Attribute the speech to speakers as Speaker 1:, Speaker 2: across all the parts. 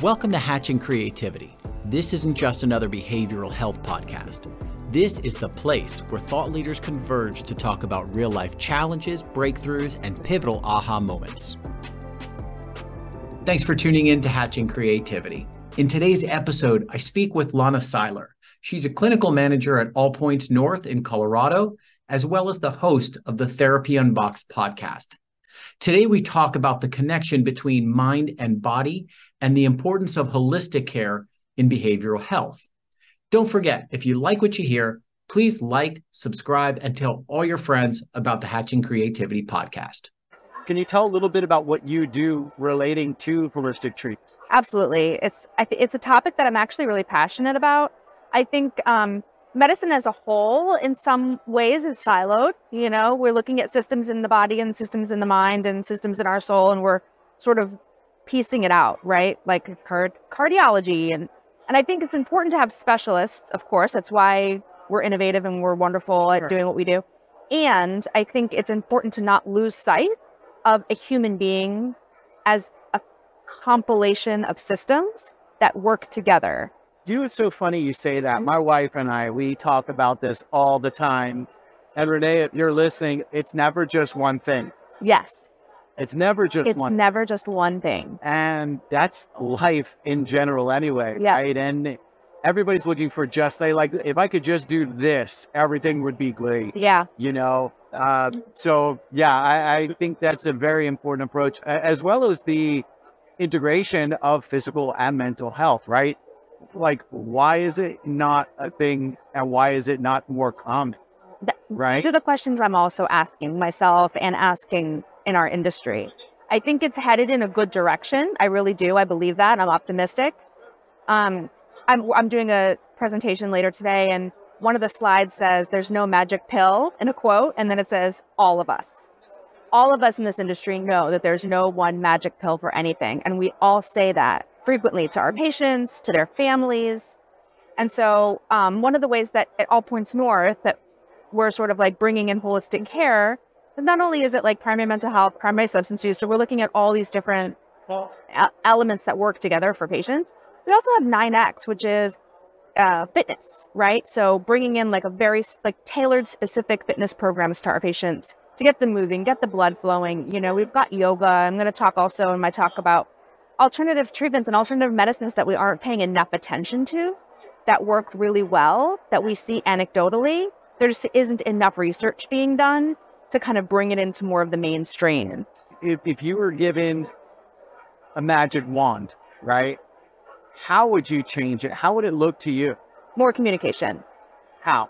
Speaker 1: Welcome to Hatching Creativity. This isn't just another behavioral health podcast. This is the place where thought leaders converge to talk about real-life challenges, breakthroughs, and pivotal aha moments. Thanks for tuning in to Hatching Creativity. In today's episode, I speak with Lana Seiler. She's a clinical manager at All Points North in Colorado, as well as the host of the Therapy Unboxed podcast. Today, we talk about the connection between mind and body and the importance of holistic care in behavioral health. Don't forget, if you like what you hear, please like, subscribe, and tell all your friends about the Hatching Creativity podcast.
Speaker 2: Can you tell a little bit about what you do relating to holistic treatment?
Speaker 3: Absolutely. It's a topic that I'm actually really passionate about. I think medicine as a whole, in some ways, is siloed. You know, we're looking at systems in the body and systems in the mind and systems in our soul, and we're sort of piecing it out, right? Like cardiology. And I think it's important to have specialists, of course. That's why we're innovative and we're wonderful at doing what we do. And I think it's important to not lose sight of a human being as a compilation of systems that work together.
Speaker 2: You know, it's so funny you say that. My wife and I, we talk about this all the time. And Renee, if you're listening, it's never just one thing.
Speaker 3: Yes.
Speaker 2: It's never just
Speaker 3: It's
Speaker 2: one.
Speaker 3: never just one thing.
Speaker 2: And that's life in general anyway,
Speaker 3: Yeah.
Speaker 2: right? And everybody's looking for just, like, if I could just do this, everything would be great.
Speaker 3: Yeah.
Speaker 2: You know? So yeah, I think that's a very important approach, as well as the integration of physical and mental health, right? Like, why is it not a thing and why is it not more common, right?
Speaker 3: These are the questions I'm also asking myself and asking in our industry. I think it's headed in a good direction. I really do. I believe that. I'm optimistic. I'm doing a presentation later today, and one of the slides says there's no magic pill in a quote, and then it says all of us. All of us in this industry know that there's no one magic pill for anything, and we all say that frequently to our patients, to their families. And so one of the ways that at All Points North that we're sort of like bringing in holistic care is not only is it like primary mental health, primary substance use, so we're looking at all these different elements that work together for patients. We also have 9X, which is fitness, right? So bringing in like a very tailored specific fitness programs to our patients to get them moving, get the blood flowing. You know, we've got yoga. I'm going to talk also in my talk about alternative treatments and alternative medicines that we aren't paying enough attention to that work really well, that we see anecdotally. There just isn't enough research being done to kind of bring it into more of the mainstream.
Speaker 2: If you were given a magic wand, right? How would you change it? How would it look to you?
Speaker 3: More communication.
Speaker 2: How?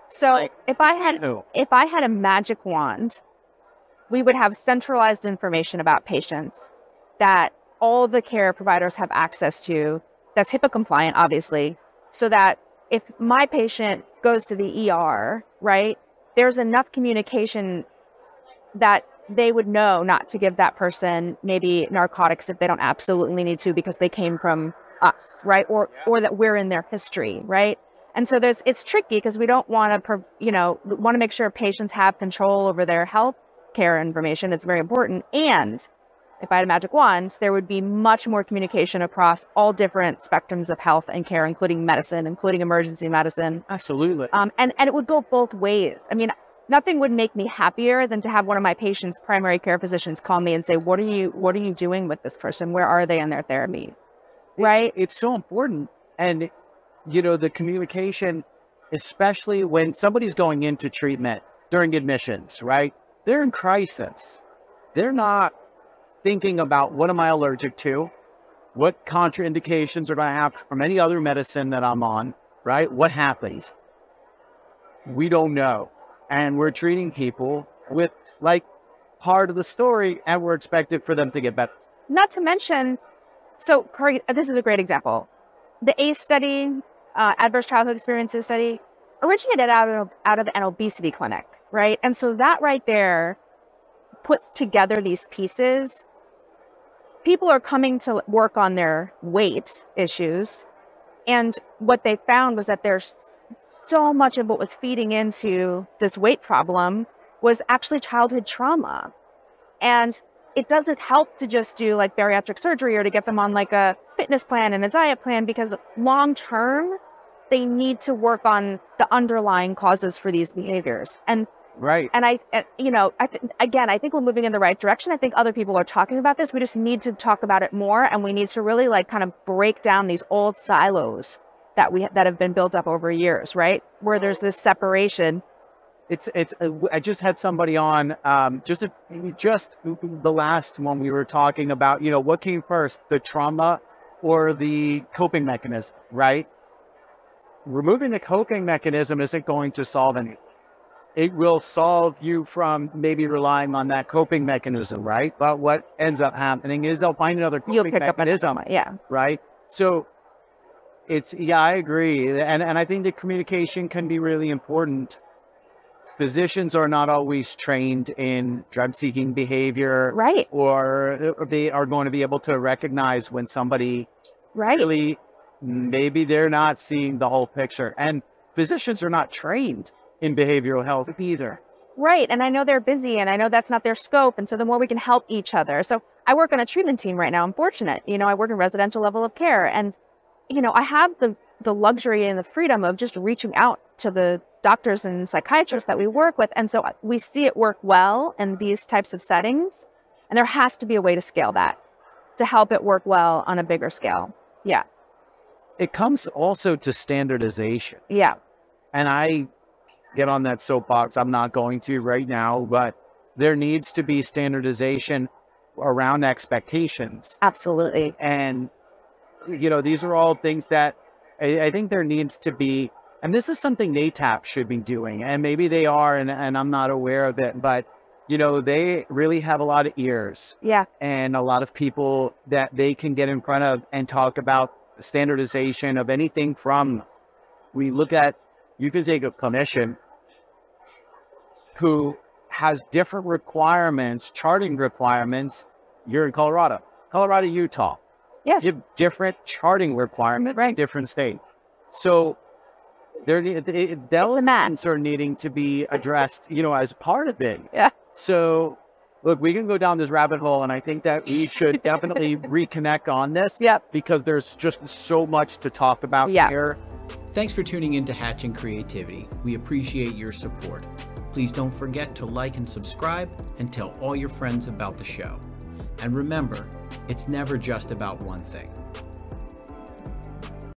Speaker 3: So if I had a magic wand, we would have centralized information about patients that all the care providers have access to, that's HIPAA compliant, obviously, so that if my patient goes to the ER, right, there's enough communication that they would know not to give that person maybe narcotics if they don't absolutely need to because they came from us, right, or that we're in their history, right? And so it's tricky because we don't want to, want to make sure patients have control over their health care information. It's very important. And if I had a magic wand, there would be much more communication across all different spectrums of health and care, including medicine, including emergency medicine.
Speaker 2: Absolutely.
Speaker 3: And it would go both ways. I mean, nothing would make me happier than to have one of my patients' primary care physicians call me and say, what are you doing with this person? Where are they in their therapy? Right?
Speaker 2: It's so important. And, you know, the communication, especially when somebody's going into treatment during admissions, right? They're in crisis. They're not thinking about what am I allergic to? What contraindications are going to have from any other medicine that I'm on, right? What happens? We don't know. And we're treating people with like part of the story and we're expected for them to get better.
Speaker 3: Not to mention, so this is a great example. The ACE study, Adverse Childhood Experiences study, originated out of an obesity clinic, right? And so that right there puts together these pieces. People are coming to work on their weight issues. And what they found was that there's so much of what was feeding into this weight problem was actually childhood trauma. And it doesn't help to just do like bariatric surgery or to get them on like a fitness plan and a diet plan, because long term, they need to work on the underlying causes for these behaviors. And
Speaker 2: Right.
Speaker 3: and I think we're moving in the right direction. I think other people are talking about this. We just need to talk about it more, and we need to really like kind of break down these old silos that have been built up over years, right? Where there's this separation.
Speaker 2: I just had somebody on just the last one we were talking about, what came first, the trauma or the coping mechanism, right? Removing the coping mechanism isn't going to solve anything. It will solve you from maybe relying on that coping mechanism, right? But what ends up happening is they'll find another
Speaker 3: You'll
Speaker 2: coping
Speaker 3: pick up
Speaker 2: mechanism, right? So I agree. And I think that communication can be really important. Physicians are not always trained in drug-seeking behavior,
Speaker 3: right?
Speaker 2: Or they are going to be able to recognize when somebody really, maybe they're not seeing the whole picture. And physicians are not trained in behavioral health either.
Speaker 3: Right. And I know they're busy, and I know that's not their scope. And so the more we can help each other. So I work on a treatment team right now. I'm fortunate. I work in residential level of care, and, I have the luxury and the freedom of just reaching out to the doctors and psychiatrists that we work with. And so we see it work well in these types of settings. And there has to be a way to scale that, to help it work well on a bigger scale. Yeah.
Speaker 2: It comes also to standardization.
Speaker 3: Yeah.
Speaker 2: And I get on that soapbox. I'm not going to right now, but there needs to be standardization around expectations.
Speaker 3: Absolutely.
Speaker 2: And, these are all things that I think there needs to be, and this is something NATAP should be doing, and maybe they are, and I'm not aware of it, but, they really have a lot of ears.
Speaker 3: Yeah.
Speaker 2: And a lot of people that they can get in front of and talk about standardization of anything from, you can take a clinician who has different requirements, charting requirements. You're in Colorado, Utah.
Speaker 3: Yeah.
Speaker 2: You have different charting requirements in different states. So elements are needing to be addressed, as part of it.
Speaker 3: Yeah.
Speaker 2: So look, we can go down this rabbit hole, and I think that we should definitely reconnect on this.
Speaker 3: Yeah.
Speaker 2: Because there's just so much to talk about here.
Speaker 1: Thanks for tuning in to Hatching Creativity. We appreciate your support. Please don't forget to like and subscribe, and tell all your friends about the show. And remember, it's never just about one thing.